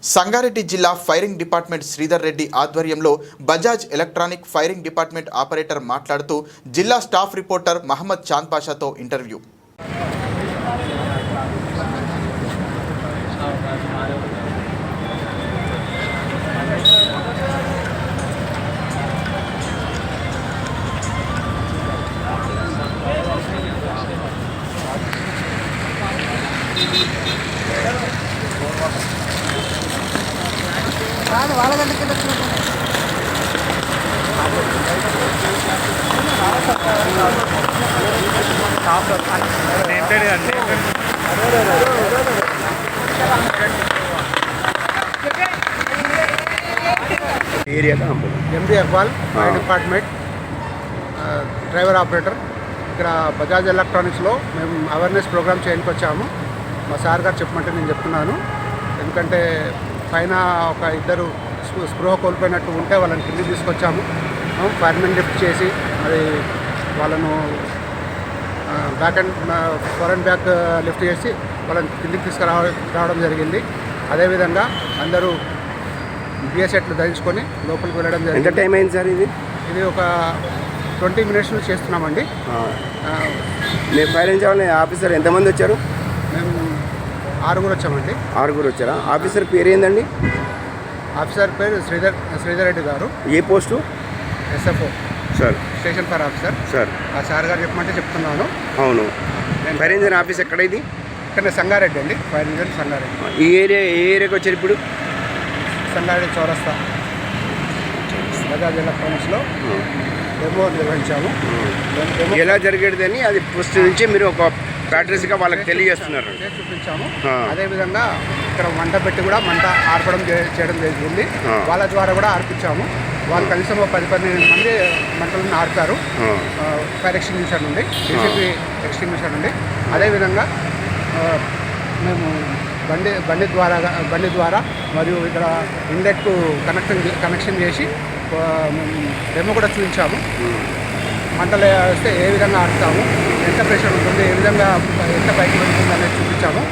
సంగారెడ్డి జిల్లా firing department Sridhar Reddy ఆధ్వర్యంలో Bajaj electronic firing department operator మాట్లాడుతూ జిల్లా స్టాఫ్ రిపోర్టర్ మహమ్మద్ చాంద్ పాషాతో ఇంటర్వ్యూ. వాళ్ళకంటే ఎండి అక్వాల్ ఫైర్ డిపార్ట్మెంట్ డ్రైవర్ ఆపరేటర్. ఇక్కడ బజాజ్ ఎలక్ట్రానిక్స్లో మేము అవేర్నెస్ ప్రోగ్రామ్ చేయడానికి వచ్చాము. మా సార్ గారు చెప్పమంటే నేను చెప్తున్నాను. ఎందుకంటే పైన ఒక ఇద్దరు స్పృహ కోల్పోయినట్టు ఉంటే వాళ్ళని కిందికి తీసుకొచ్చాము. ఫైర్మెన్ లిఫ్ట్ చేసి మరి వాళ్ళను back and four and back lift చేసి వాళ్ళని కిందికి తీసుకురావడం జరిగింది. అదేవిధంగా అందరూ బిఎస్ఎట్లు ధరించుకొని లోపలికి వెళ్ళడం జరిగింది. ఎంత టైం అయింది సార్? ఇది ఒక 20 మినిట్స్ నుంచి చేస్తున్నామండి. మీరు ఫైరింగ్ చేయాలని ఆఫీసర్ ఎంతమంది వచ్చారు? మేము 6 వచ్చామండి. 6 వచ్చారా? ఆఫీసర్ పేరు ఏందండి? ఆఫీసర్ పేరు శ్రీధర్ రెడ్డి గారు. ఏ post? SFO sir, station fire officer sir. ఆ సార్ గారు చెప్పమంటే చెప్తున్నాను. అవును. ఫైర్ ఇంజన్ ఆఫీస్ ఎక్కడ ఇది? ఇక్కడ సంగారెడ్డి అండి. Fire engine Sangareddy. ఈ ఏరియాకి వచ్చారు ఇప్పుడు? సంగారెడ్డి చౌరస్తా బజాజ్ ఎలక్ట్రానిక్స్లో డెమో నిర్వహించాము. ఎలా జరిగేదని అది ఫస్ట్ నుంచి మీరు ఒక ప్రాక్టీస్గా వాళ్ళకి తెలియజేస్తున్నారు, చూపించాము. అదేవిధంగా ఇక్కడ మంట పెట్టి కూడా మంట ఆర్పడం చేయడం జరిగింది. వాళ్ళ ద్వారా కూడా ఆర్పించాము. వాళ్ళు కనీసం 10-12 మంది మంటలను ఆర్పారు. ఫైర్ ఎక్స్టింగ్విషర్ నుండి, డీసీపీ ఎక్స్టింగ్విషర్ నుండి. అదేవిధంగా మేము బండి ద్వారా మరియు ఇక్కడ ఇండెక్ట్ కనెక్షన్ చేసి డెమో కూడా చూపించాము. మంటలు వస్తే ఏ విధంగా ఆడుతాము, ఎంత ప్రెషర్ ఉంటుంది, ఏ విధంగా ఎంత పైకి వెళ్తుంది అనేది చూపించాము.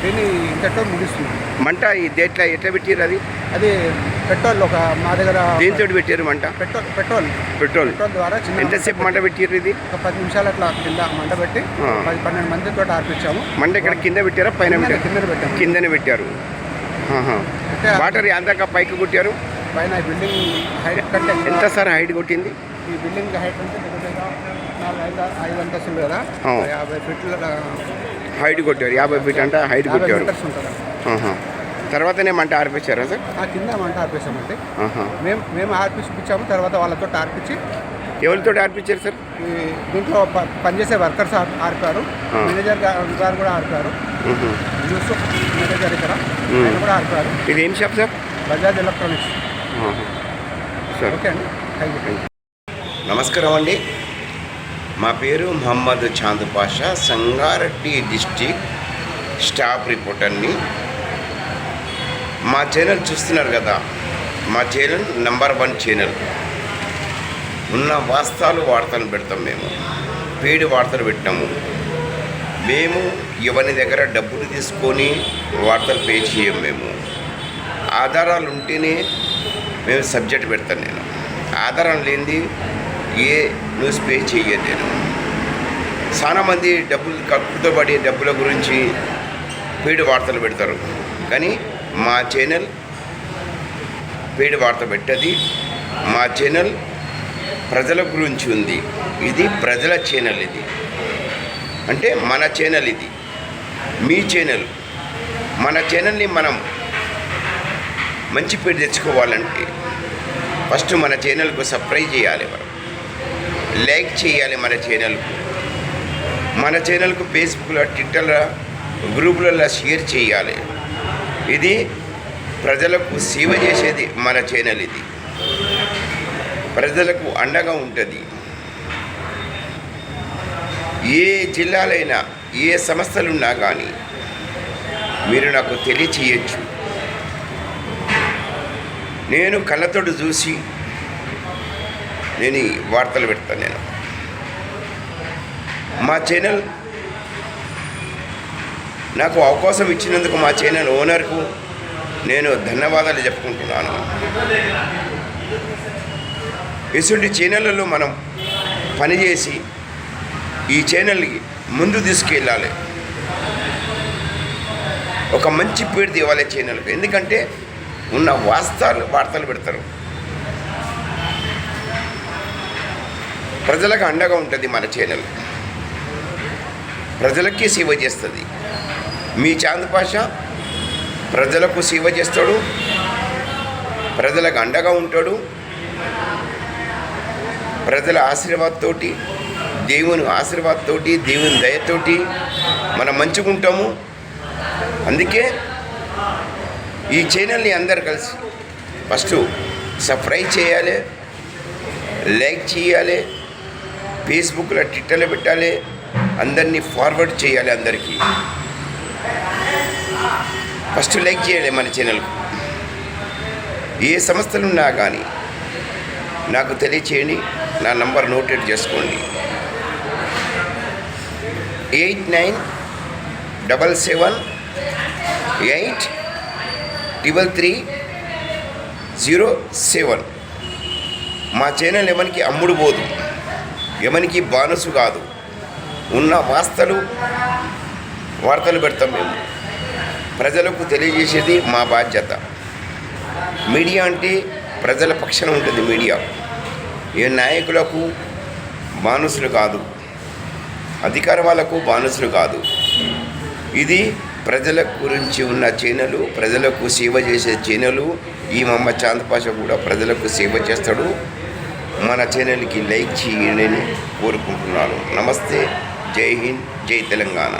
దీన్ని ఇంతతో ముగిస్తున్నాం. మంట ఎట్లా పెట్టారు? అది పెట్రోల్ ఒక మా దగ్గర దేంతో పెట్టారు మంట? పెట్రోల్ ద్వారా ఎంతసేపు మంట పెట్టారు? ఇది ఒక 10 నిమిషాలు అట్లా కింద మంట పెట్టి 10-12 మందితో ఆర్పించాము. మంట ఇక్కడ కింద పెట్టారా పైన? పెట్టాము. కిందనే పెట్టారు. వాటర్ అందాక పైకి కొట్టారు. పైన బిల్డింగ్ హైట్ కంటే ఎంత సార్ హైట్ కొట్టింది? ఈ బిల్డింగ్ హైట్ అంటే 5 అంతస్తులు కదా, 50 ఫీట్ల హైట్ కొట్టారు. 50 ఫీట్ అంటే హైట్ కొట్టారు. తర్వాతనే మంట ఆర్పించారా సార్? కింద మంట ఆర్పేసామంటే మేము ఆర్పించాము. తర్వాత వాళ్ళతో ఆర్పించి. ఎవరితో ఆర్పించారు సార్? దీంట్లో పనిచేసే వర్కర్స్ ఆర్పారు. మేనేజర్ గారు కూడా ఆర్పారు. యూసుఫ్ మేనేజర్ ఇక్కడ ఆయన కూడా ఆర్పారు. ఇది ఏం shop sir? Bajaj electronics. Sir okay అండి, థ్యాంక్ యూ. నమస్కారం అండి. మా పేరు మహమ్మద్ చాంద్ పాషా, సంగారెడ్డి డిస్టిక్ స్టాఫ్ రిపోర్టర్ని. మా ఛానల్ చూస్తున్నారు కదా, మా ఛానల్ నెంబర్ 1 ఛానల్. ఉన్న వార్తలు పెడతాం. మేము పేడి వార్తలు పెట్టాము. మేము ఎవరి దగ్గర డబ్బులు తీసుకొని వార్తలు పే చేయం. మేము ఆధారాలు ఉంటేనే మేము సబ్జెక్ట్ పెడతాను. నేను ఆధారం లేనిది ఏ న్యూస్ పే చేయను. నేను చాలామంది డబ్బులు కక్కుతో పడి డబ్బుల గురించి పేడి వార్తలు పెడతారు. కానీ మా ఛానల్ పేడి వార్త పెట్టది. మా ఛానల్ ప్రజల గురించి ఉంది. ఇది ప్రజల ఛానల్. ఇది అంటే మన ఛానల్. ఇది మీ ఛానల్. మన ఛానల్ని మనం మంచి పేరు తెచ్చుకోవాలంటే ఫస్ట్ మన ఛానల్కు సబ్స్క్రైబ్ చేయాలి, మనం లైక్ చేయాలి. మన ఛానల్కు ఫేస్బుక్లో, ట్విట్టర్లో, గ్రూపులలో షేర్ చేయాలి. ఇది ప్రజలకు సేవ చేసేది మన ఛానల్. ఇది ప్రజలకు అండగా ఉంటుంది. ఏ జిల్లాలైనా ఏ సమస్యలున్నా కానీ మీరు నాకు తెలియచేయచ్చు. నేను కళ్ళతోటి చూసి నేను ఈ వార్తలు పెడతాను. మా ఛానల్ నాకు అవకాశం ఇచ్చినందుకు మా ఛానల్ ఓనర్కు నేను ధన్యవాదాలు చెప్పుకుంటున్నాను. ఇటువంటి ఛానళ్ళలో మనం పనిచేసి ఈ ఛానల్కి ముందు తీసుకెళ్ళాలి. ఒక మంచి పేరు తేవాలి ఛానల్కి. ఎందుకంటే ఉన్న వార్తలు పెడతారు. ప్రజలకు అండగా ఉంటుంది మన ఛానల్. ప్రజలకి సేవ చేస్తుంది. మీ చాంద్ పాషా ప్రజలకు సేవ చేస్తాడు, ప్రజలకు అండగా ఉంటాడు. ప్రజల ఆశీర్వాదంతోటి, దేవుని ఆశీర్వాదంతోటి, దేవుని దయతోటి మనం మంచిగా ఉంటాము. అందుకే ఈ ఛానల్ని అందరు కలిసి ఫస్ట్ సబ్స్క్రైబ్ చేయాలి, లైక్ చేయాలి, ఫేస్బుక్లో ట్విట్టర్లో పెట్టాలి, అందరినీ ఫార్వర్డ్ చేయాలి. అందరికీ ఫస్ట్ లైక్ చేయాలి మన ఛానల్కు. ఏ సంస్థలు ఉన్నా కానీ నాకు తెలియచేయండి. నా నంబర్ నోటెడ్ చేసుకోండి. 8977833307. మా ఛానల్ ఎవరికి అమ్ముడు పోదు, ఎవరికి బానసు కాదు. ఉన్న వార్తలు పెడతాం మేము. ప్రజలకు తెలియజేసేది మా బాధ్యత. మీడియా అంటే ప్రజల పక్షాన ఉంటుంది. మీడియా ఏ నాయకులకు బానిసలు కాదు, అధికార వాళ్ళకు బానిసలు కాదు. ఇది ప్రజల గురించి ఉన్న ఛానల్, ప్రజలకు సేవ చేసే ఛానల్. ఈ మహమ్మద్ చాంద్ పాషా కూడా ప్రజలకు సేవ చేస్తాడు. మన ఛానల్కి లైక్ చేయాలని కోరుకుంటున్నాను. నమస్తే, జై హింద్, జై తెలంగాణ.